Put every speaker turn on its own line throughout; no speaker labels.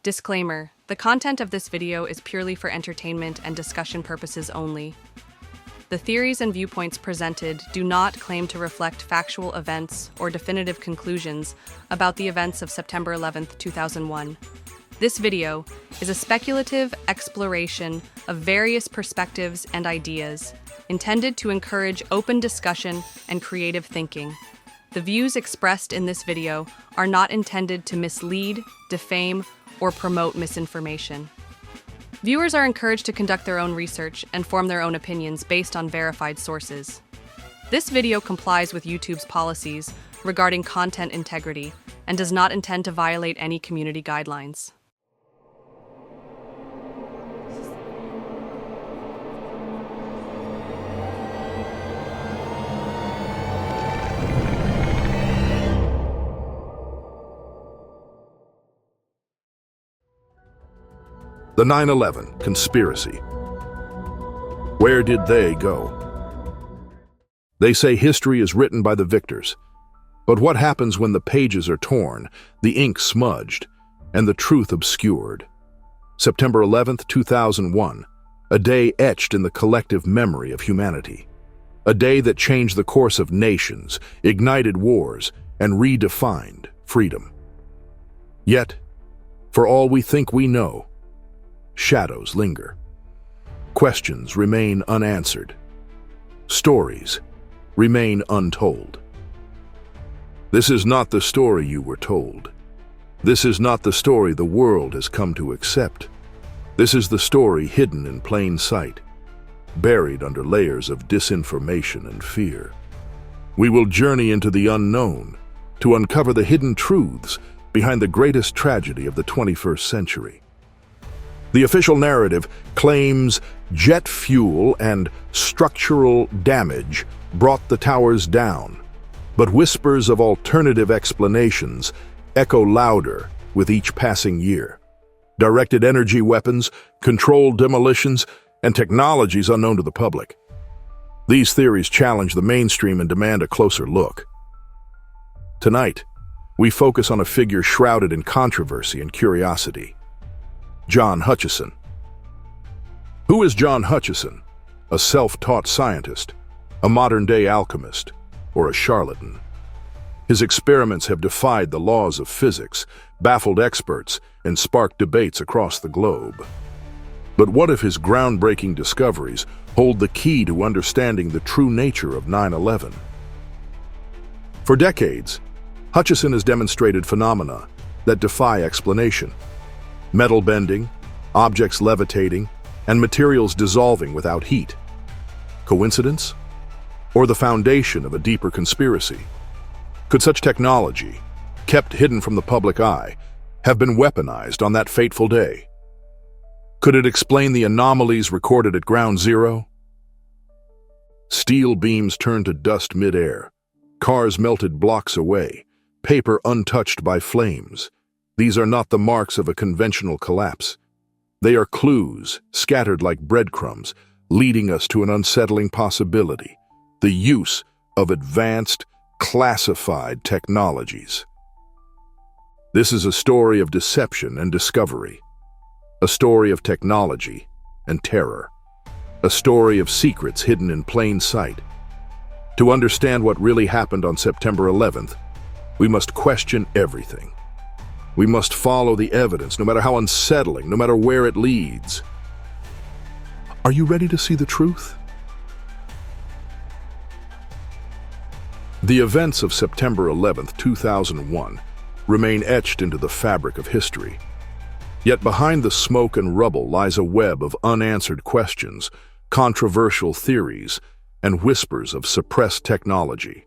Disclaimer: the content of this video is purely for entertainment and discussion purposes only. The theories and viewpoints presented do not claim to reflect factual events or definitive conclusions about the events of September 11, 2001. This video is a speculative exploration of various perspectives and ideas, intended to encourage open discussion and creative thinking. The views expressed in this video are not intended to mislead, defame, or promote misinformation. Viewers are encouraged to conduct their own research and form their own opinions based on verified sources. This video complies with YouTube's policies regarding content integrity and does not intend to violate any community guidelines.
The 9/11 conspiracy. Where did they go? They say history is written by the victors. But what happens when the pages are torn, the ink smudged, and the truth obscured? September 11th, 2001, a day etched in the collective memory of humanity. A day that changed the course of nations, ignited wars, and redefined freedom. Yet, for all we think we know, shadows linger. Questions remain unanswered. Stories remain untold. This is not the story you were told. This is not the story the world has come to accept. This is the story hidden in plain sight, buried under layers of disinformation and fear. We will journey into the unknown to uncover the hidden truths behind the greatest tragedy of the 21st century. The official narrative claims jet fuel and structural damage brought the towers down, but whispers of alternative explanations echo louder with each passing year. Directed energy weapons, controlled demolitions, and technologies unknown to the public. These theories challenge the mainstream and demand a closer look. Tonight, we focus on a figure shrouded in controversy and curiosity. John Hutchison. Who is John Hutchison? A self-taught scientist, a modern-day alchemist, or a charlatan? His experiments have defied the laws of physics, baffled experts, and sparked debates across the globe. But what if his groundbreaking discoveries hold the key to understanding the true nature of 9/11? For decades, Hutchison has demonstrated phenomena that defy explanation. Metal bending, objects levitating, and materials dissolving without heat. Coincidence? Or the foundation of a deeper conspiracy? Could such technology, kept hidden from the public eye, have been weaponized on that fateful day? Could it explain the anomalies recorded at Ground Zero? Steel beams turned to dust mid-air, cars melted blocks away, paper untouched by flames. These are not the marks of a conventional collapse. They are clues, scattered like breadcrumbs, leading us to an unsettling possibility: the use of advanced, classified technologies. This is a story of deception and discovery, a story of technology and terror, a story of secrets hidden in plain sight. To understand what really happened on September 11th, we must question everything. We must follow the evidence, no matter how unsettling, no matter where it leads. Are you ready to see the truth? The events of September 11th, 2001 remain etched into the fabric of history. Yet behind the smoke and rubble lies a web of unanswered questions, controversial theories, and whispers of suppressed technology.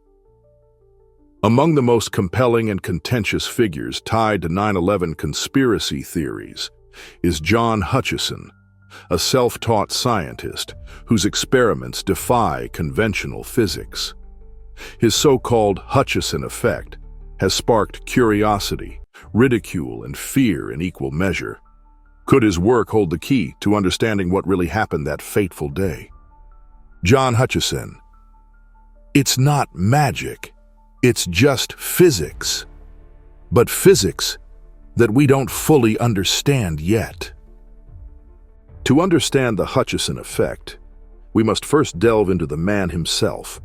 Among the most compelling and contentious figures tied to 9/11 conspiracy theories is John Hutchison, a self-taught scientist whose experiments defy conventional physics. His so-called Hutchison effect has sparked curiosity, ridicule, and fear in equal measure. Could his work hold the key to understanding what really happened that fateful day? John Hutchison. It's not magic. It's just physics. But physics that we don't fully understand yet. To understand the Hutchison effect, we must first delve into the man himself.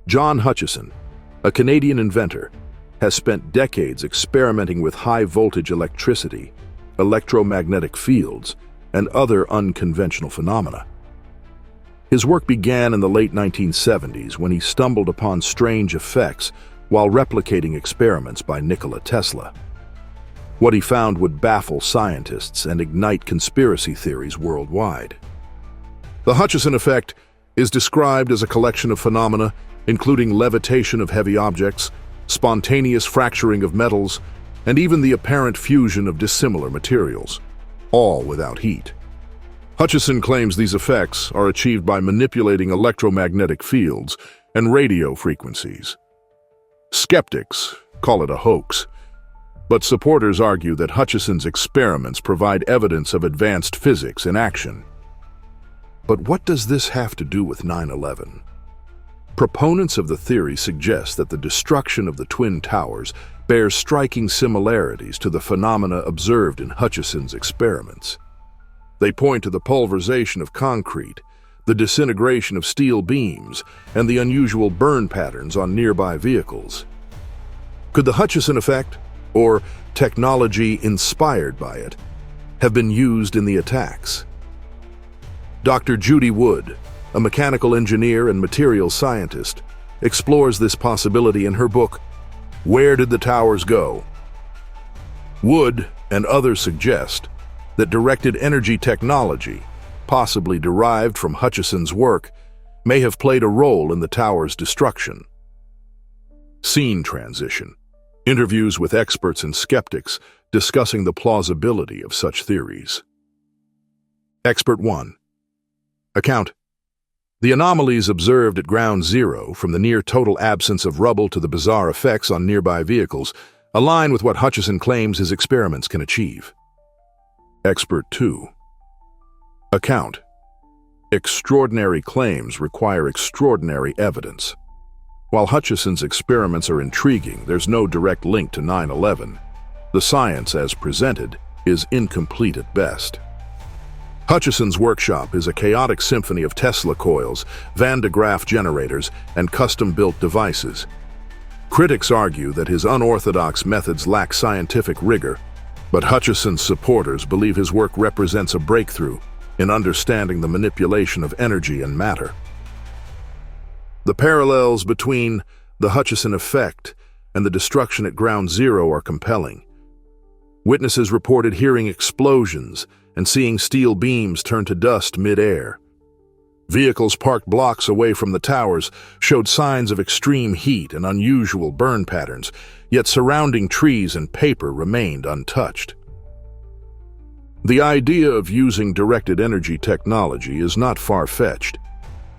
John Hutchison, a Canadian inventor, has spent decades experimenting with high-voltage electricity, electromagnetic fields, and other unconventional phenomena. His work began in the late 1970s when he stumbled upon strange effects while replicating experiments by Nikola Tesla. What he found would baffle scientists and ignite conspiracy theories worldwide. The Hutchison effect is described as a collection of phenomena including levitation of heavy objects, spontaneous fracturing of metals, and even the apparent fusion of dissimilar materials, all without heat. Hutchison claims these effects are achieved by manipulating electromagnetic fields and radio frequencies. Skeptics call it a hoax, but supporters argue that Hutchison's experiments provide evidence of advanced physics in action. But what does this have to do with 9/11? Proponents of the theory suggest that the destruction of the Twin Towers bears striking similarities to the phenomena observed in Hutchison's experiments. They point to the pulverization of concrete, the disintegration of steel beams, and the unusual burn patterns on nearby vehicles. Could the Hutchison effect, or technology inspired by it, have been used in the attacks? Dr. Judy Wood, a mechanical engineer and materials scientist, explores this possibility in her book, Where Did the Towers Go? Wood and others suggest that directed energy technology, possibly derived from Hutchison's work, may have played a role in the tower's destruction. Scene transition. Interviews with experts and skeptics discussing the plausibility of such theories. Expert 1. Account. The anomalies observed at Ground Zero, from the near-total absence of rubble to the bizarre effects on nearby vehicles, align with what Hutchison claims his experiments can achieve. Expert 2. Account. Extraordinary claims require extraordinary evidence. While Hutchison's experiments are intriguing, there's no direct link to 9/11. The science, as presented, is incomplete at best. Hutchison's workshop is a chaotic symphony of Tesla coils, Van de Graaff generators, and custom-built devices. Critics argue that his unorthodox methods lack scientific rigor, but Hutchison's supporters believe his work represents a breakthrough in understanding the manipulation of energy and matter. The parallels between the Hutchison effect and the destruction at Ground Zero are compelling. Witnesses reported hearing explosions and seeing steel beams turn to dust mid-air. Vehicles parked blocks away from the towers showed signs of extreme heat and unusual burn patterns, yet surrounding trees and paper remained untouched. The idea of using directed energy technology is not far-fetched.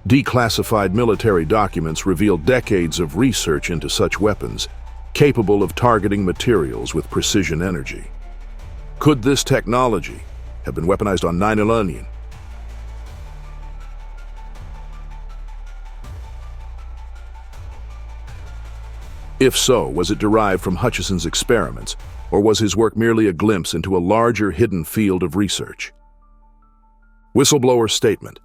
Declassified military documents reveal decades of research into such weapons, capable of targeting materials with precision energy. Could this technology have been weaponized on 9/11? If so, was it derived from Hutchison's experiments, or was his work merely a glimpse into a larger hidden field of research? Whistleblower statement.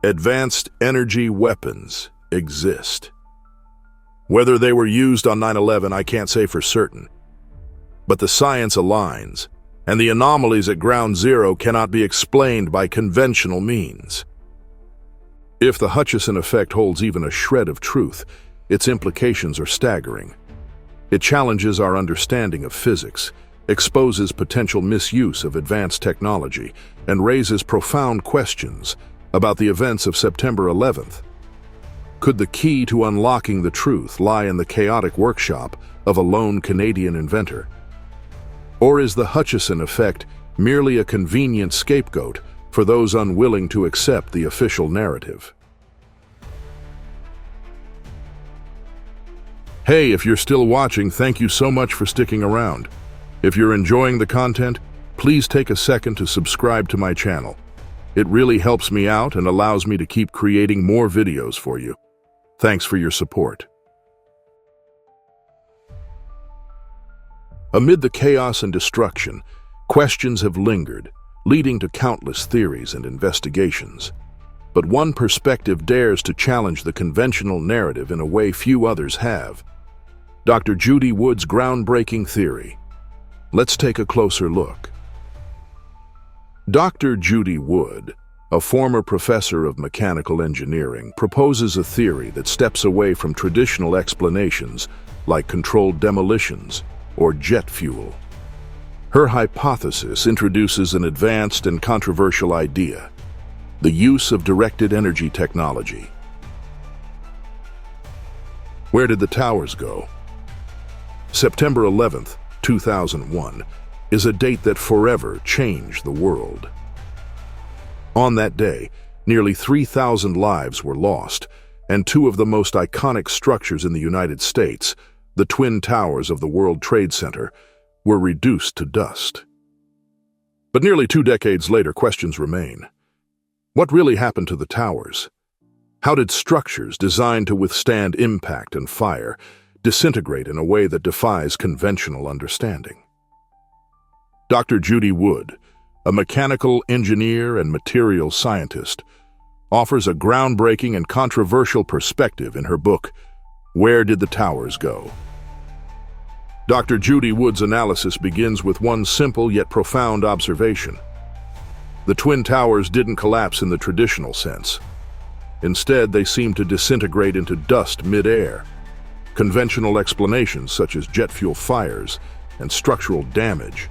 Advanced energy weapons exist. Whether they were used on 9/11, I can't say for certain. But the science aligns, and the anomalies at Ground Zero cannot be explained by conventional means. If the Hutchison effect holds even a shred of truth, its implications are staggering. It challenges our understanding of physics, exposes potential misuse of advanced technology, and raises profound questions about the events of September 11th. Could the key to unlocking the truth lie in the chaotic workshop of a lone Canadian inventor? Or is the Hutchison effect merely a convenient scapegoat for those unwilling to accept the official narrative? Hey, if you're still watching, thank you so much for sticking around. If you're enjoying the content, please take a second to subscribe to my channel. It really helps me out and allows me to keep creating more videos for you. Thanks for your support. Amid the chaos and destruction, questions have lingered, leading to countless theories and investigations. But one perspective dares to challenge the conventional narrative in a way few others have. Dr. Judy Wood's groundbreaking theory. Let's take a closer look. Dr. Judy Wood, a former professor of mechanical engineering, proposes a theory that steps away from traditional explanations like controlled demolitions or jet fuel. Her hypothesis introduces an advanced and controversial idea: the use of directed energy technology. Where did the towers go? September 11th, 2001, is a date that forever changed the world. On that day, nearly 3,000 lives were lost, and two of the most iconic structures in the United States, the Twin Towers of the World Trade Center, were reduced to dust. But nearly 2 decades later, questions remain. What really happened to the towers? How did structures designed to withstand impact and fire disintegrate in a way that defies conventional understanding? Dr. Judy Wood, a mechanical engineer and materials scientist, offers a groundbreaking and controversial perspective in her book, Where Did the Towers Go? Dr. Judy Wood's analysis begins with one simple yet profound observation. The Twin Towers didn't collapse in the traditional sense. Instead, they seemed to disintegrate into dust mid-air. Conventional explanations such as jet fuel fires and structural damage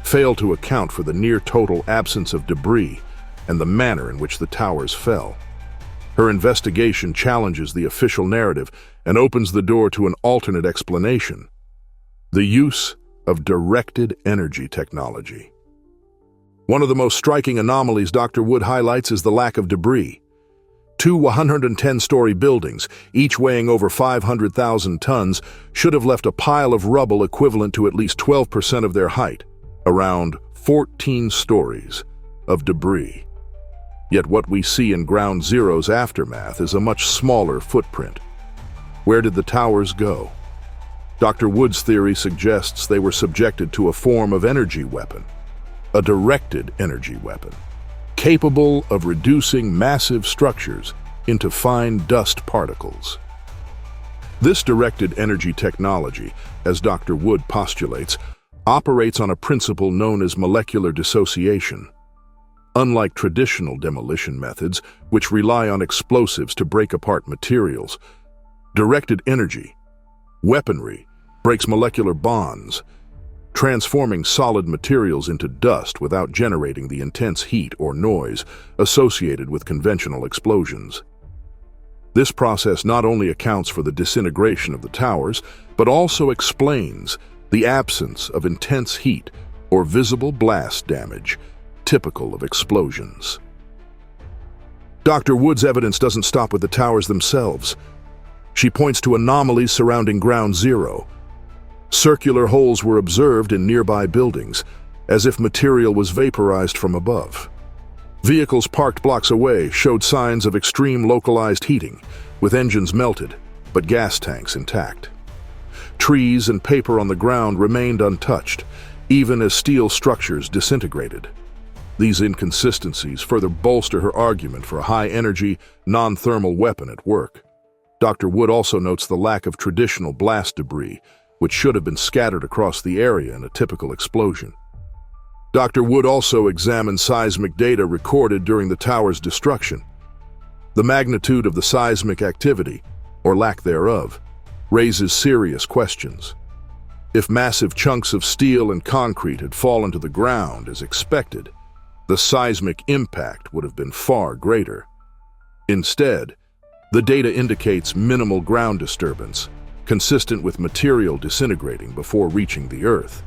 fail to account for the near-total absence of debris and the manner in which the towers fell. Her investigation challenges the official narrative and opens the door to an alternate explanation: the use of directed energy technology. One of the most striking anomalies Dr. Wood highlights is the lack of debris. Two 110-story buildings, each weighing over 500,000 tons, should have left a pile of rubble equivalent to at least 12% of their height, around 14 stories of debris. Yet what we see in Ground Zero's aftermath is a much smaller footprint. Where did the towers go? Dr. Wood's theory suggests they were subjected to a form of energy weapon, a directed energy weapon, capable of reducing massive structures into fine dust particles. This directed energy technology, as Dr. Wood postulates, operates on a principle known as molecular dissociation. Unlike traditional demolition methods, which rely on explosives to break apart materials, directed energy, weaponry, breaks molecular bonds, transforming solid materials into dust without generating the intense heat or noise associated with conventional explosions. This process not only accounts for the disintegration of the towers, but also explains the absence of intense heat or visible blast damage typical of explosions. Dr. Wood's evidence doesn't stop with the towers themselves. She points to anomalies surrounding Ground Zero. Circular holes were observed in nearby buildings, as if material was vaporized from above. Vehicles parked blocks away showed signs of extreme localized heating, with engines melted, but gas tanks intact. Trees and paper on the ground remained untouched, even as steel structures disintegrated. These inconsistencies further bolster her argument for a high-energy, non-thermal weapon at work. Dr. Wood also notes the lack of traditional blast debris, which should have been scattered across the area in a typical explosion. Dr. Wood also examined seismic data recorded during the tower's destruction. The magnitude of the seismic activity, or lack thereof, raises serious questions. If massive chunks of steel and concrete had fallen to the ground as expected, the seismic impact would have been far greater. Instead, the data indicates minimal ground disturbance, consistent with material disintegrating before reaching the Earth.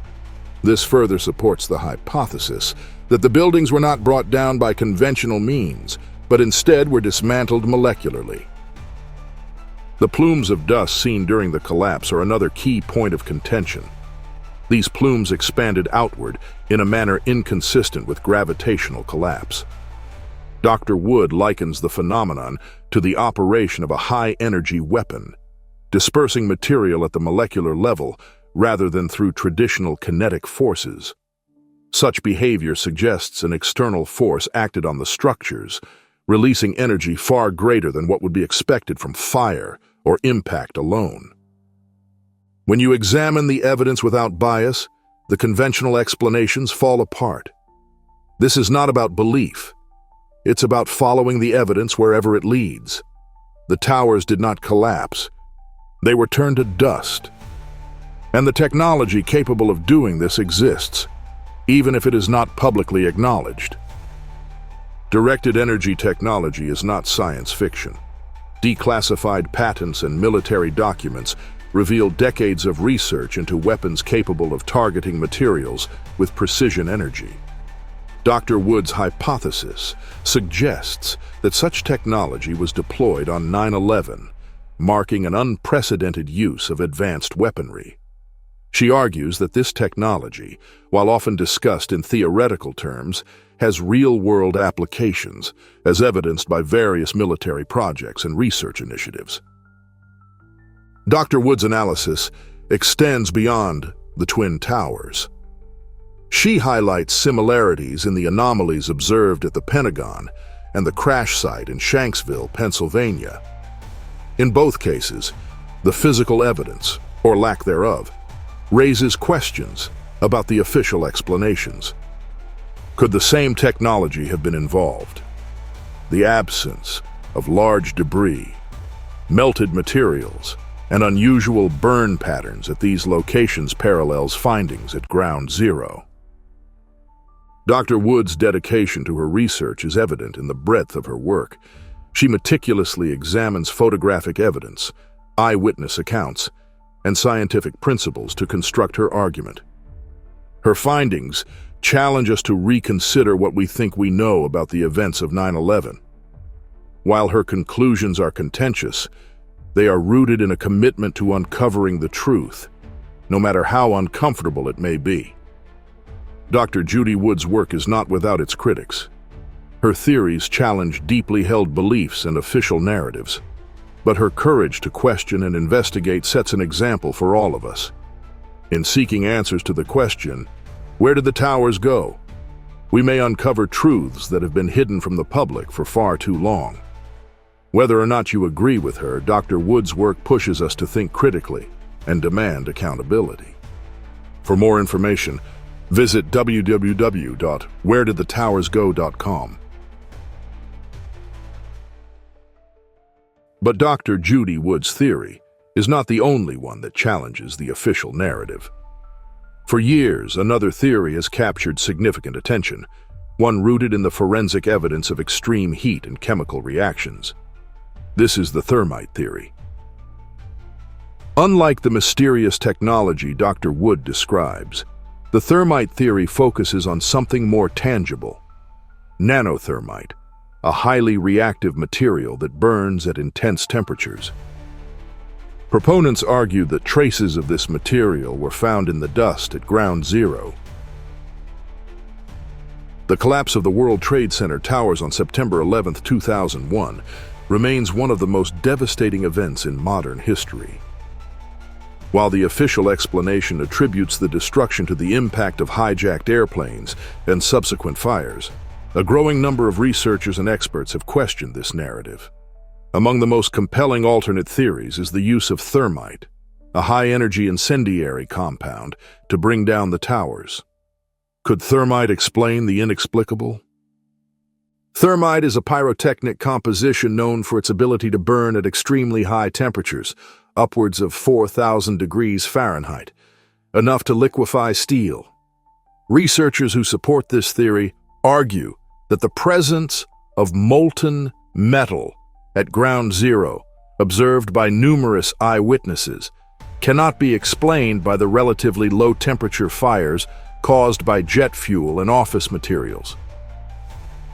This further supports the hypothesis that the buildings were not brought down by conventional means, but instead were dismantled molecularly. The plumes of dust seen during the collapse are another key point of contention. These plumes expanded outward in a manner inconsistent with gravitational collapse. Dr. Wood likens the phenomenon to the operation of a high-energy weapon, dispersing material at the molecular level rather than through traditional kinetic forces. Such behavior suggests an external force acted on the structures, releasing energy far greater than what would be expected from fire or impact alone. When you examine the evidence without bias, the conventional explanations fall apart. This is not about belief. It's about following the evidence wherever it leads. The towers did not collapse. They were turned to dust. And the technology capable of doing this exists, even if it is not publicly acknowledged. Directed energy technology is not science fiction. Declassified patents and military documents reveal decades of research into weapons capable of targeting materials with precision energy. Dr. Wood's hypothesis suggests that such technology was deployed on 9/11, marking an unprecedented use of advanced weaponry. She argues that this technology, while often discussed in theoretical terms, has real-world applications, as evidenced by various military projects and research initiatives. Dr. Wood's analysis extends beyond the Twin Towers. She highlights similarities in the anomalies observed at the Pentagon and the crash site in Shanksville, Pennsylvania. In both cases, the physical evidence, or lack thereof, raises questions about the official explanations. Could the same technology have been involved? The absence of large debris, melted materials, and unusual burn patterns at these locations parallels findings at Ground Zero. Dr. Wood's dedication to her research is evident in the breadth of her work. She meticulously examines photographic evidence, eyewitness accounts, and scientific principles to construct her argument. Her findings challenge us to reconsider what we think we know about the events of 9/11. While her conclusions are contentious, they are rooted in a commitment to uncovering the truth, no matter how uncomfortable it may be. Dr. Judy Wood's work is not without its critics. Her theories challenge deeply held beliefs and official narratives, but her courage to question and investigate sets an example for all of us. In seeking answers to the question, where did the towers go? We may uncover truths that have been hidden from the public for far too long. Whether or not you agree with her, Dr. Wood's work pushes us to think critically and demand accountability. For more information, visit www.wheredidthetowersgo.com. But Dr. Judy Wood's theory is not the only one that challenges the official narrative. For years, another theory has captured significant attention, one rooted in the forensic evidence of extreme heat and chemical reactions. This is the thermite theory. Unlike the mysterious technology Dr. Wood describes, the thermite theory focuses on something more tangible: nanothermite, a highly reactive material that burns at intense temperatures. Proponents argue that traces of this material were found in the dust at Ground Zero. The collapse of the World Trade Center towers on September 11, 2001, remains one of the most devastating events in modern history. While the official explanation attributes the destruction to the impact of hijacked airplanes and subsequent fires, a growing number of researchers and experts have questioned this narrative. Among the most compelling alternate theories is the use of thermite, a high-energy incendiary compound, to bring down the towers. Could thermite explain the inexplicable? Thermite is a pyrotechnic composition known for its ability to burn at extremely high temperatures, upwards of 4,000 degrees Fahrenheit, enough to liquefy steel. Researchers who support this theory argue that the presence of molten metal at Ground Zero, observed by numerous eyewitnesses, cannot be explained by the relatively low-temperature fires caused by jet fuel and office materials.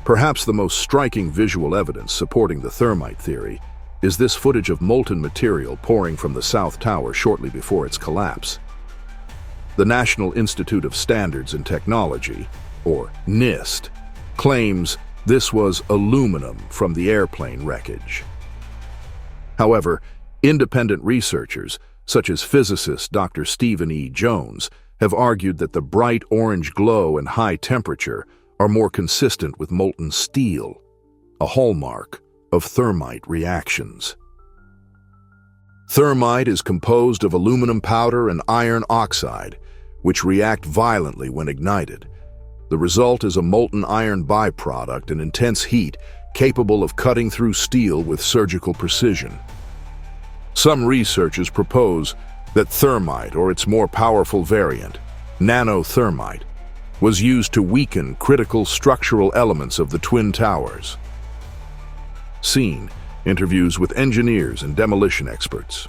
Perhaps the most striking visual evidence supporting the thermite theory is this footage of molten material pouring from the South Tower shortly before its collapse. The National Institute of Standards and Technology, or NIST, claims this was aluminum from the airplane wreckage. However, independent researchers, such as physicist Dr. Stephen E. Jones, have argued that the bright orange glow and high temperature are more consistent with molten steel, a hallmark of thermite reactions. Thermite is composed of aluminum powder and iron oxide, which react violently when ignited. The result is a molten iron byproduct and intense heat capable of cutting through steel with surgical precision. Some researchers propose that thermite, or its more powerful variant, nanothermite, was used to weaken critical structural elements of the Twin Towers. Scene: interviews with engineers and demolition experts.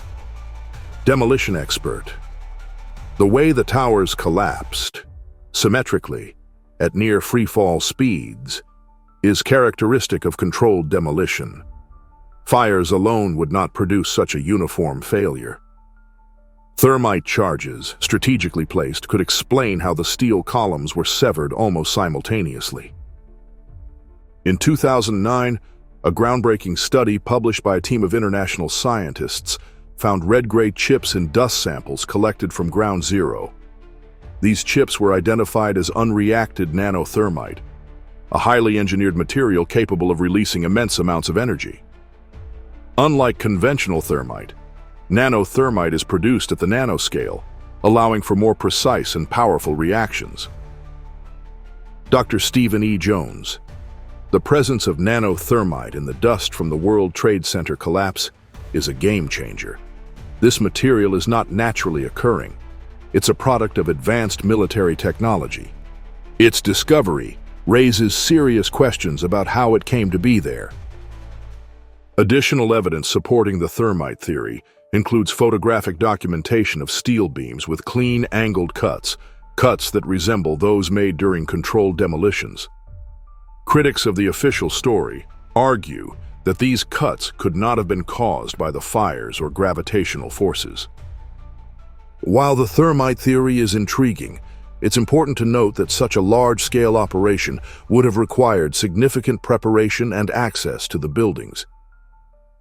Demolition expert: the way the towers collapsed, symmetrically, at near freefall speeds, is characteristic of controlled demolition. Fires alone would not produce such a uniform failure. Thermite charges, strategically placed, could explain how the steel columns were severed almost simultaneously. In 2009, a groundbreaking study published by a team of international scientists found red-gray chips in dust samples collected from Ground Zero. These chips were identified as unreacted nanothermite, a highly engineered material capable of releasing immense amounts of energy. Unlike conventional thermite, nanothermite is produced at the nanoscale, allowing for more precise and powerful reactions. Dr. Stephen E. Jones: the presence of nanothermite in the dust from the World Trade Center collapse is a game changer. This material is not naturally occurring. It's a product of advanced military technology. Its discovery raises serious questions about how it came to be there. Additional evidence supporting the thermite theory includes photographic documentation of steel beams with clean, angled cuts that resemble those made during controlled demolitions. Critics of the official story argue that these cuts could not have been caused by the fires or gravitational forces. While the thermite theory is intriguing, it's important to note that such a large-scale operation would have required significant preparation and access to the buildings.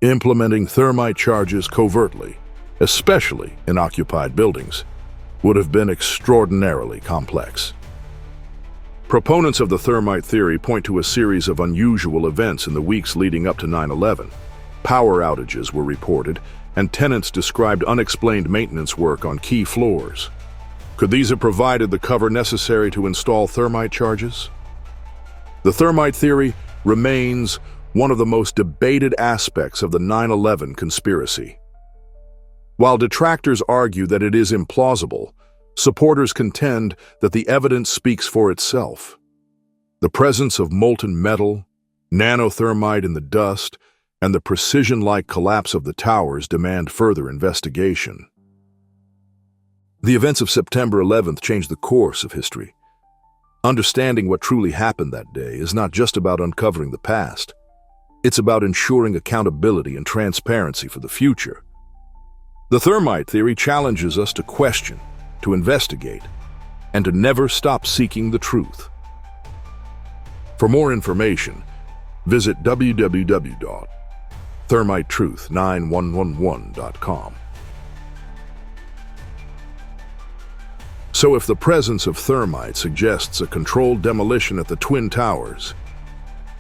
Implementing thermite charges covertly, especially in occupied buildings, would have been extraordinarily complex. Proponents of the thermite theory point to a series of unusual events in the weeks leading up to 9/11. Power outages were reported, and tenants described unexplained maintenance work on key floors. Could these have provided the cover necessary to install thermite charges? The thermite theory remains one of the most debated aspects of the 9/11 conspiracy. While detractors argue that it is implausible, supporters contend that the evidence speaks for itself. The presence of molten metal, nanothermite in the dust, and the precision-like collapse of the towers demand further investigation. The events of September 11th changed the course of history. Understanding what truly happened that day is not just about uncovering the past. It's about ensuring accountability and transparency for the future. The thermite theory challenges us to question, to investigate, and to never stop seeking the truth. For more information, visit www.thermitetruth9111.com. So if the presence of thermite suggests a controlled demolition at the Twin Towers,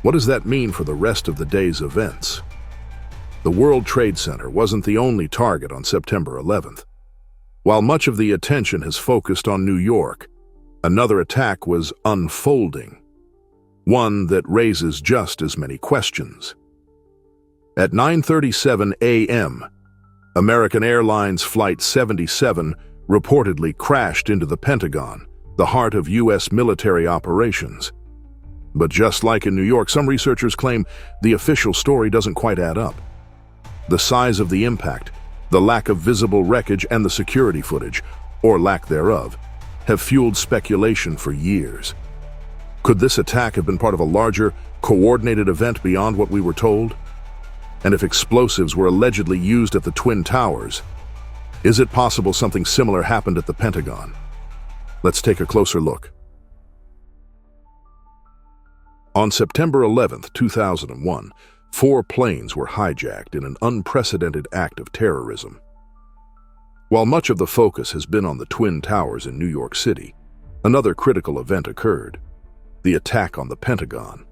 what does that mean for the rest of the day's events? The World Trade Center wasn't the only target on September 11th. While much of the attention has focused on New York, another attack was unfolding, one that raises just as many questions. At 9:37 a.m., American Airlines Flight 77 reportedly crashed into the Pentagon, the heart of U.S. military operations. But just like in New York, some researchers claim the official story doesn't quite add up. The size of the impact, the lack of visible wreckage, and the security footage, or lack thereof, have fueled speculation for years. Could this attack have been part of a larger, coordinated event beyond what we were told? And if explosives were allegedly used at the Twin Towers, is it possible something similar happened at the Pentagon? Let's take a closer look. On September 11, 2001, 4 planes were hijacked in an unprecedented act of terrorism. While much of the focus has been on the Twin Towers in New York City, another critical event occurred: the attack on the Pentagon.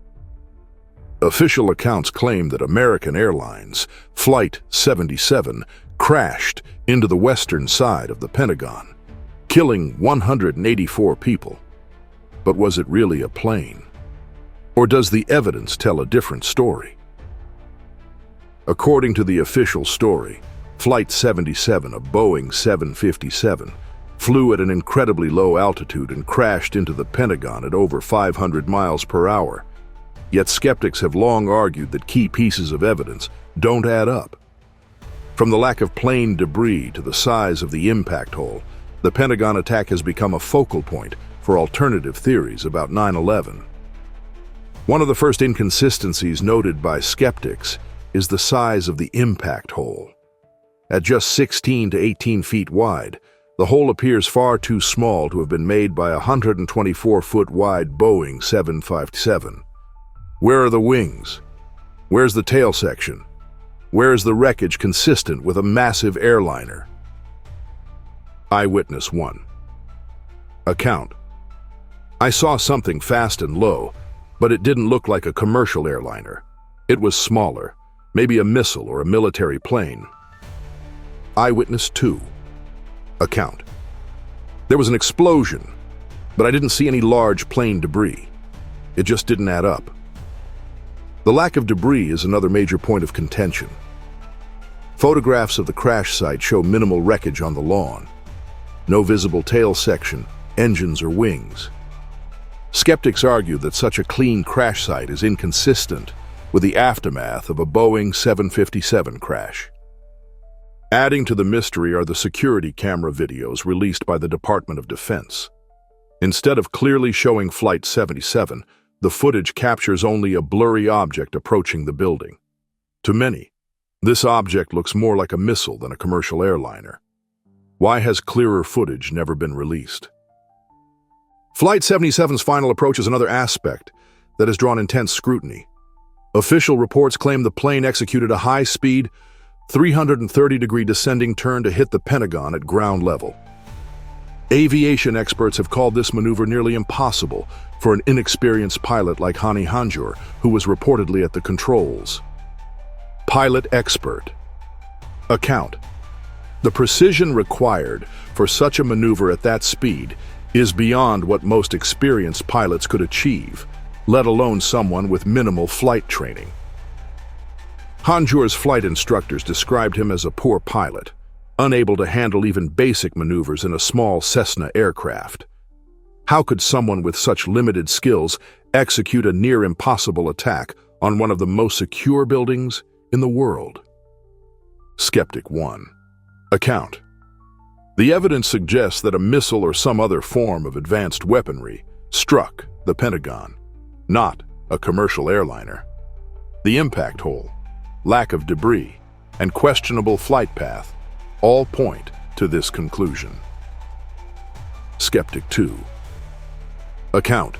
Official accounts claim that American Airlines Flight 77 crashed into the western side of the Pentagon, killing 184 people. But was it really a plane? Or does the evidence tell a different story? According to the official story, Flight 77, a Boeing 757, flew at an incredibly low altitude and crashed into the Pentagon at over 500 miles per hour. Yet skeptics have long argued that key pieces of evidence don't add up. From the lack of plane debris to the size of the impact hole, the Pentagon attack has become a focal point for alternative theories about 9/11. One of the first inconsistencies noted by skeptics is the size of the impact hole. At just 16 to 18 feet wide, the hole appears far too small to have been made by a 124-foot-wide Boeing 757. Where are the wings? Where's the tail section? Where is the wreckage consistent with a massive airliner? Eyewitness 1. Account: I saw something fast and low, but it didn't look like a commercial airliner. It was smaller, maybe a missile or a military plane. Eyewitness 2. Account: There was an explosion, but I didn't see any large plane debris. It just didn't add up. The lack of debris is another major point of contention. Photographs of the crash site show minimal wreckage on the lawn. No visible tail section, engines, or wings. Skeptics argue that such a clean crash site is inconsistent with the aftermath of a Boeing 757 crash. Adding to the mystery are the security camera videos released by the Department of Defense. Instead of clearly showing Flight 77, the footage captures only a blurry object approaching the building. To many, this object looks more like a missile than a commercial airliner. Why has clearer footage never been released? Flight 77's final approach is another aspect that has drawn intense scrutiny. Official reports claim the plane executed a high-speed, 330-degree descending turn to hit the Pentagon at ground level. Aviation experts have called this maneuver nearly impossible for an inexperienced pilot like Hani Hanjour, who was reportedly at the controls. Pilot expert. Account: The precision required for such a maneuver at that speed is beyond what most experienced pilots could achieve, let alone someone with minimal flight training. Hanjour's flight instructors described him as a poor pilot, unable to handle even basic maneuvers in a small Cessna aircraft. How could someone with such limited skills execute a near-impossible attack on one of the most secure buildings in the world? Skeptic 1. Account: The evidence suggests that a missile or some other form of advanced weaponry struck the Pentagon, not a commercial airliner. The impact hole, lack of debris, and questionable flight path all point to this conclusion. Skeptic 2. Account: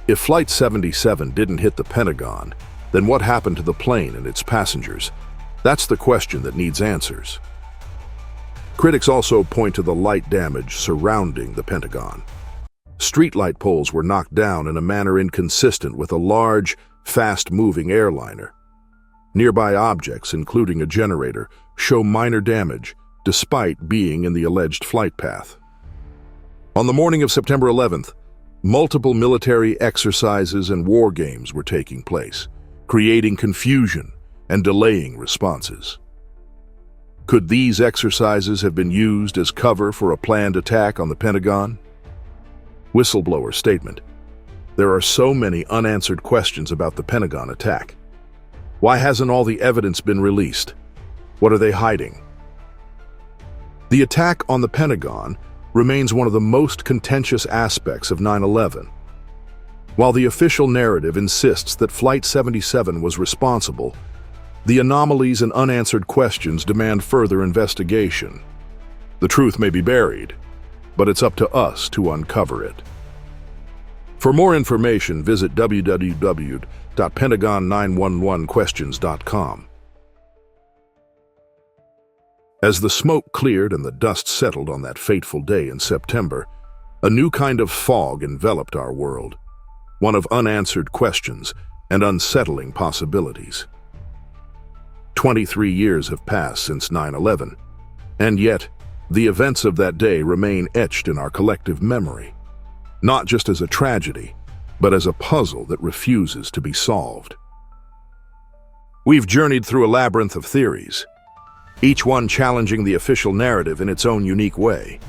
If Flight 77 didn't hit the Pentagon, then what happened to the plane and its passengers? That's the question that needs answers. Critics also point to the light damage surrounding the Pentagon. Streetlight poles were knocked down in a manner inconsistent with a large, fast-moving airliner. Nearby objects, including a generator, show minor damage, despite being in the alleged flight path. On the morning of September 11th, multiple military exercises and war games were taking place, creating confusion and delaying responses. Could these exercises have been used as cover for a planned attack on the Pentagon? Whistleblower statement: There are so many unanswered questions about the Pentagon attack. Why hasn't all the evidence been released? What are they hiding? The attack on the Pentagon remains one of the most contentious aspects of 9/11. While the official narrative insists that Flight 77 was responsible, the anomalies and unanswered questions demand further investigation. The truth may be buried, but it's up to us to uncover it. For more information, visit www.pentagon911questions.com. As the smoke cleared and the dust settled on that fateful day in September, a new kind of fog enveloped our world, one of unanswered questions and unsettling possibilities. 23 years have passed since 9/11, and yet the events of that day remain etched in our collective memory, not just as a tragedy, but as a puzzle that refuses to be solved. We've journeyed through a labyrinth of theories, each one challenging the official narrative in its own unique way.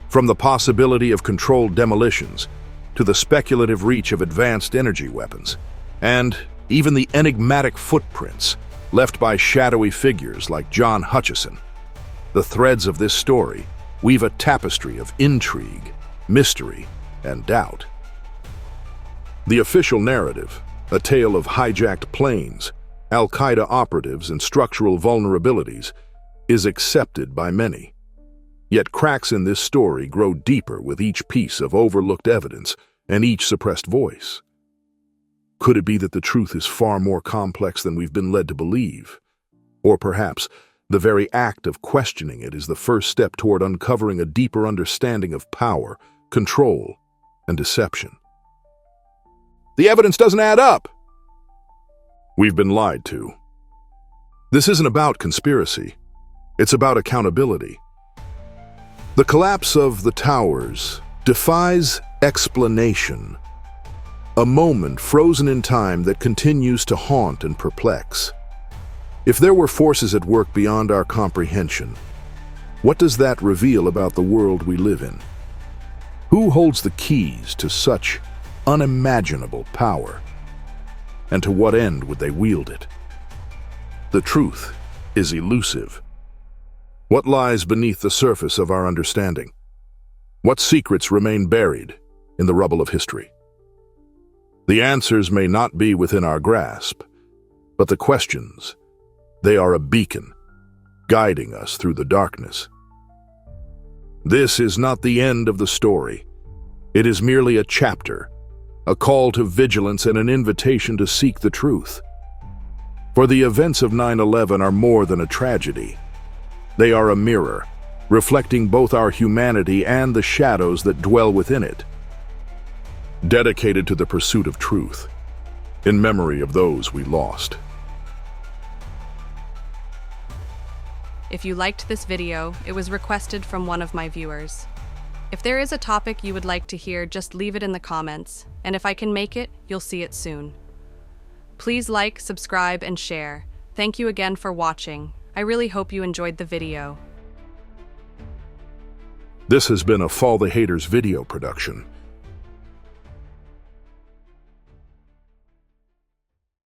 From the possibility of controlled demolitions to the speculative reach of advanced energy weapons, and even the enigmatic footprints left by shadowy figures like John Hutchison, the threads of this story weave a tapestry of intrigue, mystery, and doubt. The official narrative, a tale of hijacked planes, Al-Qaeda operatives, and structural vulnerabilities, is accepted by many. Yet cracks in this story grow deeper with each piece of overlooked evidence and each suppressed voice. Could it be that the truth is far more complex than we've been led to believe? Or perhaps the very act of questioning it is the first step toward uncovering a deeper understanding of power, control, and deception? The evidence doesn't add up! We've been lied to. This isn't about conspiracy. It's about accountability. The collapse of the towers defies explanation, a moment frozen in time that continues to haunt and perplex. If there were forces at work beyond our comprehension, what does that reveal about the world we live in? Who holds the keys to such unimaginable power? And to what end would they wield it? The truth is elusive. What lies beneath the surface of our understanding? What secrets remain buried in the rubble of history? The answers may not be within our grasp, but the questions, they are a beacon, guiding us through the darkness. This is not the end of the story. It is merely a chapter, a call to vigilance and an invitation to seek the truth. For the events of 9/11 are more than a tragedy. They are a mirror, reflecting both our humanity and the shadows that dwell within it. Dedicated to the pursuit of truth, in memory of those we lost.
If you liked this video, it was requested from one of my viewers. If there is a topic you would like to hear, just leave it in the comments, and if I can make it, you'll see it soon. Please like, subscribe, and share. Thank you again for watching. I really hope you enjoyed the video.
This has been a Fall the Haters video production.